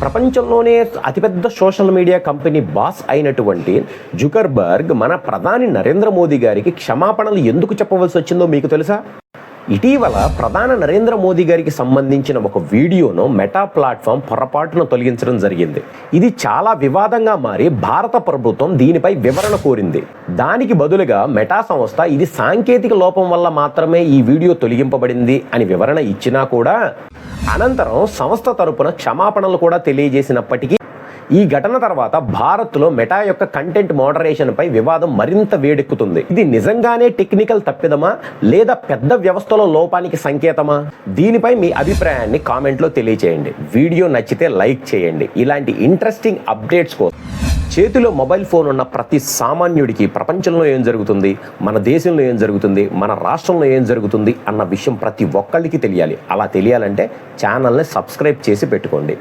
ప్రపంచంలోనే అతిపెద్ద social media company boss అయినటువంటి జుకర్బర్గ్ మన ప్రధాని నరేంద్ర మోదీ గారికి క్షమాపణలు ఎందుకు చెప్పవలసి వచ్చిందో మీకు తెలుసా? ఇటీవల ప్రధాని నరేంద్ర మోదీ గారికి సంబంధించిన ఒక వీడియోను మెటా ప్లాట్ఫామ్ పొరపాటున తొలగించడం జరిగింది. ఇది చాలా వివాదంగా మారి భారత ప్రభుత్వం దీనిపై వివరణ కోరింది. దానికి బదులుగా మెటా సంస్థ ఇది సాంకేతిక లోపం వల్ల మాత్రమే ఈ వీడియో తొలగింపబడింది అని వివరణ ఇచ్చినా కూడా అనంతరం సంస్థ తరపున క్షమాపణలు కూడా తెలియజేసినప్పటికీ ఈ ఘటన తర్వాత భారత్లో మెటా యొక్క కంటెంట్ మోడరేషన్పై వివాదం మరింత వేడెక్కుతుంది. ఇది నిజంగానే టెక్నికల్ తప్పిదమా లేదా పెద్ద వ్యవస్థలో లోపానికి సంకేతమా? దీనిపై మీ అభిప్రాయాన్ని కామెంట్లో తెలియచేయండి. వీడియో నచ్చితే లైక్ చేయండి. ఇలాంటి ఇంట్రెస్టింగ్ అప్డేట్స్ కోసం చేతిలో మొబైల్ ఫోన్ ఉన్న ప్రతి సామాన్యుడికి ప్రపంచంలో ఏం జరుగుతుంది, మన దేశంలో ఏం జరుగుతుంది, మన రాష్ట్రంలో ఏం జరుగుతుంది అన్న విషయం ప్రతి ఒక్కళ్ళకి తెలియాలి. అలా తెలియాలంటే ఛానల్ని సబ్స్క్రైబ్ చేసి పెట్టుకోండి.